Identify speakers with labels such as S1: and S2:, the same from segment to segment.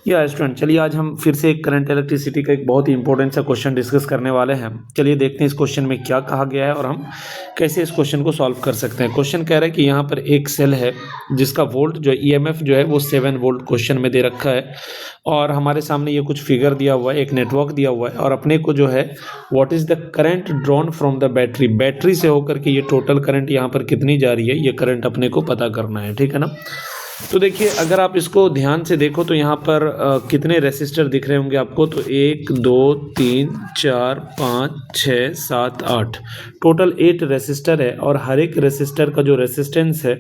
S1: या स्टूडेंट, चलिए आज हम फिर से एक करंट इलेक्ट्रिसिटी का एक बहुत ही इंपॉर्टेंट सा क्वेश्चन डिस्कस करने वाले हैं। चलिए देखते हैं इस क्वेश्चन में क्या कहा गया है और हम कैसे इस क्वेश्चन को सॉल्व कर सकते हैं। क्वेश्चन कह रहा है कि यहाँ पर एक सेल है जिसका वोल्ट जो ईएमएफ जो है वो 7 वोल्ट क्वेश्चन में दे रखा है, और हमारे सामने ये कुछ फिगर दिया हुआ है, एक नेटवर्क दिया हुआ है, और अपने को जो है what is the current drawn from the battery, battery से होकर के ये टोटल करंट यहाँ पर कितनी जा रही है, ये करंट अपने को पता करना है। ठीक है ना। तो देखिए अगर आप इसको ध्यान से देखो तो यहाँ पर कितने रेसिस्टर दिख रहे होंगे आपको, तो 1 2 3 4 5 6 7 8, टोटल 8 रेसिस्टर है, और हर एक रेसिस्टर का जो रेसिस्टेंस है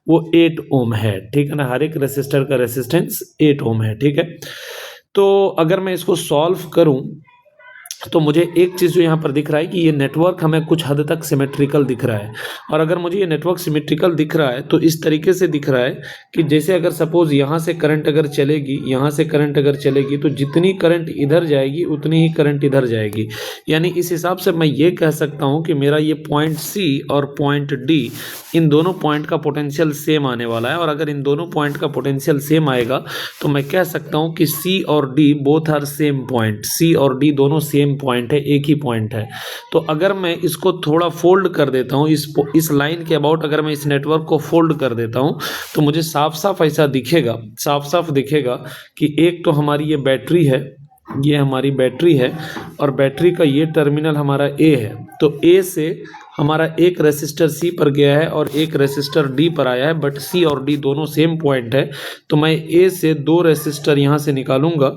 S1: वो 8 ओम है। ठीक है ना, हर एक रेसिस्टर का रेसिस्टेंस 8 ओम है। ठीक है, तो अगर मैं इसको सॉल्व करूं तो मुझे एक चीज़ जो यहाँ पर दिख रहा है कि ये नेटवर्क हमें कुछ हद तक सिमेट्रिकल दिख रहा है, और अगर मुझे ये नेटवर्क सिमेट्रिकल दिख रहा है तो इस तरीके से दिख रहा है कि जैसे अगर सपोज यहाँ से करंट अगर चलेगी, यहाँ से करंट अगर चलेगी तो जितनी करंट इधर जाएगी उतनी ही करंट इधर जाएगी। यानी इस हिसाब से मैं ये कह सकता हूँ कि मेरा ये पॉइंट सी और पॉइंट डी, इन दोनों पॉइंट का पोटेंशियल सेम आने वाला है, और अगर इन दोनों पॉइंट का पोटेंशियल सेम आएगा तो मैं कह सकता हूँ कि सी और D both are same point, C और डी दोनों सेम पॉइंट है, एक ही पॉइंट है। तो अगर मैं इसको थोड़ा फोल्ड कर देता हूँ, इस लाइन के अबाउट अगर मैं इस नेटवर्क को फोल्ड कर देता हूँ तो मुझे साफ साफ ऐसा दिखेगा, साफ साफ दिखेगा कि एक तो हमारी ये बैटरी है, ये हमारी बैटरी है, और बैटरी का ये टर्मिनल हमारा ए है। तो ए से हमारा एक रेसिस्टर सी पर गया है और एक रेसिस्टर डी पर आया है, बट सी और डी दोनों सेम पॉइंट है। तो मैं ए से 2 रेसिस्टर यहाँ से निकालूंगा,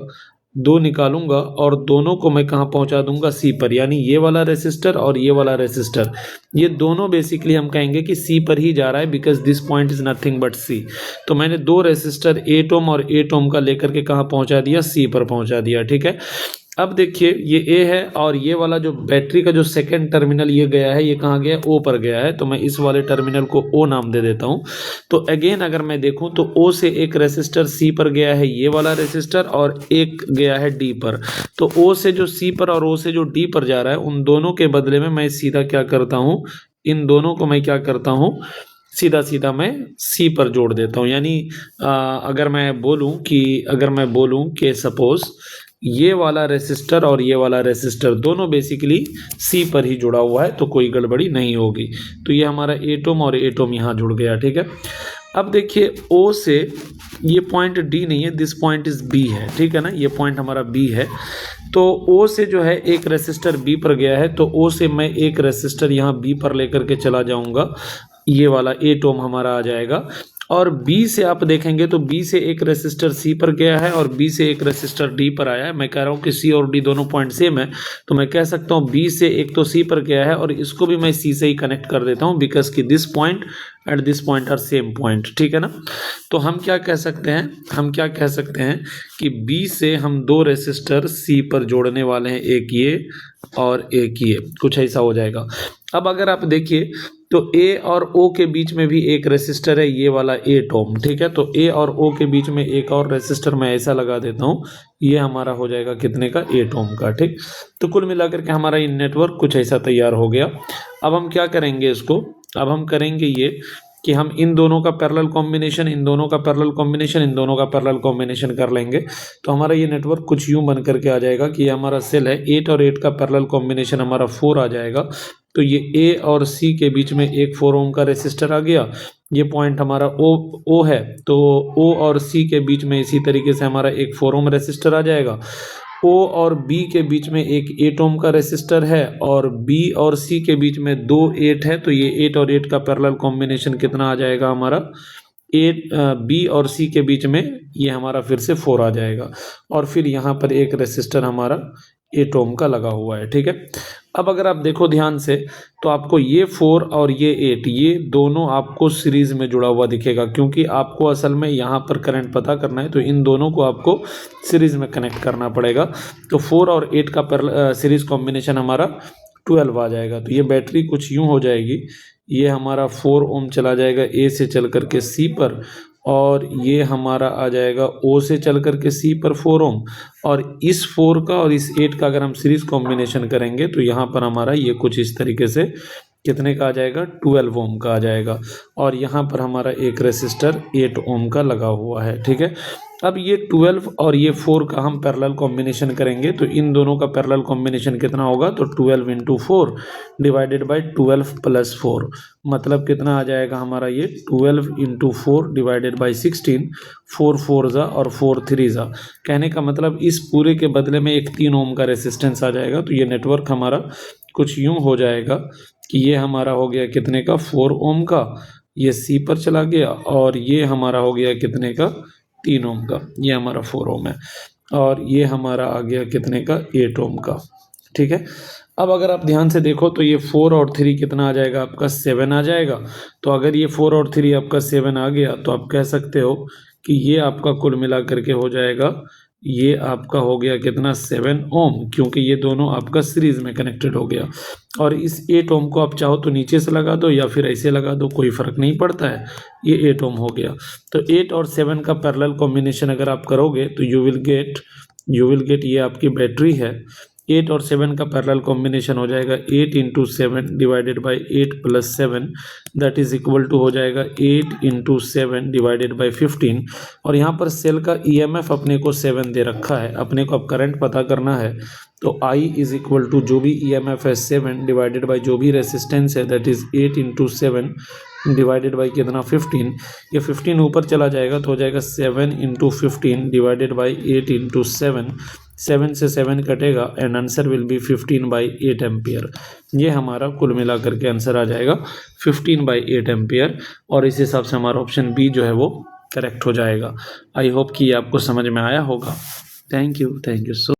S1: 2 निकालूंगा, और दोनों को मैं कहाँ पहुँचा दूंगा, सी पर। यानी ये वाला रेसिस्टर और ये वाला रेसिस्टर, ये दोनों बेसिकली हम कहेंगे कि सी पर ही जा रहा है, because this point is nothing but C. तो मैंने 2 रेसिस्टर 8 ओम और 8 ओम का लेकर के कहाँ पहुँचा दिया, सी पर पहुँचा दिया। ठीक है, अब देखिए ये ए है, और ये वाला जो बैटरी का जो सेकंड टर्मिनल ये गया है, ये कहाँ गया, ओ पर गया है। तो मैं इस वाले टर्मिनल को ओ नाम दे देता हूँ। तो अगेन अगर मैं देखूँ तो ओ से एक रेसिस्टर सी पर गया है, ये वाला रेसिस्टर, और एक गया है डी पर। तो ओ से जो सी पर और ओ से जो डी पर जा रहा है, उन दोनों के बदले में मैं सीधा क्या करता हूँ, इन दोनों को मैं क्या करता हूँ, सीधा सीधा मैं सी पर जोड़ देता हूँ। यानी अगर मैं बोलूँ कि सपोज ये वाला रेसिस्टर और ये वाला रेसिस्टर दोनों बेसिकली सी पर ही जुड़ा हुआ है, तो कोई गड़बड़ी नहीं होगी। तो ये हमारा एटम और एटम यहाँ जुड़ गया। ठीक है, अब देखिए ओ से ये पॉइंट डी नहीं है, दिस पॉइंट इज बी है। ठीक है ना, ये पॉइंट हमारा बी है। तो ओ से जो है एक रेसिस्टर बी पर गया है, तो ओ से मैं एक रेसिस्टर यहाँ बी पर लेकर के चला जाऊंगा, ये वाला 8 ओम हमारा आ जाएगा। और B से आप देखेंगे तो B से एक रेसिस्टर C पर गया है और B से एक रेसिस्टर D पर आया है। मैं कह रहा हूँ कि C और D दोनों पॉइंट सेम है, तो मैं कह सकता हूँ B से एक तो C पर गया है और इसको भी मैं C से ही कनेक्ट कर देता हूँ, बिकॉज कि this point at this point are same point. ठीक है ना, तो हम क्या कह सकते हैं कि B से हम 2 रेसिस्टर C पर जोड़ने वाले हैं, एक ये और एक ये, कुछ ऐसा हो जाएगा। अब अगर आप देखिए तो A और O के बीच में भी एक रेसिस्टर है, ये वाला 8 ओम। ठीक है, तो A और O के बीच में एक और रेसिस्टर मैं ऐसा लगा देता हूँ, ये हमारा हो जाएगा कितने का, 8 ओम का। ठीक, तो कुल मिलाकर के हमारा ये नेटवर्क कुछ ऐसा तैयार हो गया। अब हम क्या करेंगे इसको, अब हम करेंगे ये कि हम इन दोनों का पैरेलल कॉम्बिनेशन, इन दोनों का पैरेलल कॉम्बिनेशन, इन दोनों का पैरेलल कॉम्बिनेशन कर लेंगे। तो हमारा ये नेटवर्क कुछ यूं बन करके आ जाएगा कि ये हमारा सेल है, 8 और 8 का पैरेलल कॉम्बिनेशन हमारा 4 आ जाएगा। तो ये ए और सी के बीच में एक 4 ओम का रेसिस्टर आ गया, ये पॉइंट हमारा ओ है, तो ओ और सी के बीच में इसी तरीके से हमारा एक 4 ओम रेसिस्टर आ जाएगा। ओ और बी के बीच में एक 8 ओम का रेसिस्टर है, और बी और सी के बीच में 2 8 है, तो ये 8 और 8 का पैरेलल कॉम्बिनेशन कितना आ जाएगा हमारा, 8 बी और सी के बीच में ये हमारा फिर से 4 आ जाएगा, और फिर यहाँ पर एक रेसिस्टर हमारा 8 ओम का लगा हुआ है। ठीक है, अब अगर आप देखो ध्यान से तो आपको ये 4 और ये 8, ये दोनों आपको सीरीज में जुड़ा हुआ दिखेगा, क्योंकि आपको असल में यहाँ पर करंट पता करना है, तो इन दोनों को आपको सीरीज में कनेक्ट करना पड़ेगा। तो 4 और 8 का सीरीज कॉम्बिनेशन हमारा 12 आ जाएगा। तो ये बैटरी कुछ यूँ हो जाएगी, ये हमारा 4 ओम चला जाएगा ए से चल करके सी पर, और ये हमारा आ जाएगा ओ से चल करके सी पर 4 ओम, और इस 4 का और इस 8 का अगर हम सीरीज कॉम्बिनेशन करेंगे तो यहाँ पर हमारा ये कुछ इस तरीके से कितने का आ जाएगा, 12 ओम का आ जाएगा, और यहाँ पर हमारा एक रेसिस्टर 8 ओम का लगा हुआ है। ठीक है, अब ये 12 और ये 4 का हम पैरेलल कॉम्बिनेशन करेंगे तो इन दोनों का पैरेलल कॉम्बिनेशन कितना होगा, तो 12 इंटू 4 डिवाइडेड बाई 12 प्लस 4, मतलब कितना आ जाएगा हमारा ये 12 इंटू 4 डिवाइडेड बाई 16, 4 4 ज़ा और 4 3 ज़ा। कहने का मतलब इस पूरे के बदले में एक 3 ओम का रेसिस्टेंस आ जाएगा। तो ये नेटवर्क हमारा कुछ यूँ हो जाएगा कि ये हमारा हो गया कितने का, 4 ओम का, ये सी पर चला गया, और ये हमारा हो गया कितने का, 3 ओम का, ये हमारा 4 ओम है, और ये हमारा आ गया कितने का, 8 ओम का। ठीक है, अब अगर आप ध्यान से देखो तो ये 4 और 3 कितना आ जाएगा आपका, 7 आ जाएगा। तो अगर ये 4 और 3 आपका 7 आ गया तो आप कह सकते हो कि ये आपका कुल मिला करके हो जाएगा, ये आपका हो गया कितना, 7 ओम, क्योंकि ये दोनों आपका सीरीज में कनेक्टेड हो गया। और इस 8 ओम को आप चाहो तो नीचे से लगा दो या फिर ऐसे लगा दो, कोई फ़र्क नहीं पड़ता है, ये 8 ओम हो गया। तो 8 और 7 का पैरेलल कॉम्बिनेशन अगर आप करोगे तो यू विल गेट ये आपकी बैटरी है। 8 और 7 का पैरेलल कॉम्बिनेशन हो जाएगा 8 into 7 divided by 8 plus 7, that is equal to हो जाएगा 8 इंटू 7 डिवाइडेड बाई 15। और यहाँ पर सेल का ईएमएफ अपने को 7 दे रखा है, अपने को अब करंट पता करना है। तो I इज इक्वल टू जो भी ईएमएफ है 7 डिवाइडेड बाई जो भी रेसिस्टेंस है, that is 8 into 7 divided by कितना, 15। ये 15 ऊपर चला जाएगा तो हो जाएगा 7 इंटू 15 डिवाइडेड बाई 8 इंटू 7, 7 से 7 कटेगा and answer will be 15/8 ampere. ये हमारा कुल मिला करके आंसर आ जाएगा 15/8 एम्पियर, और इस हिसाब से हमारा ऑप्शन बी जो है वो करेक्ट हो जाएगा। आई होप कि ये आपको समझ में आया होगा। Thank you so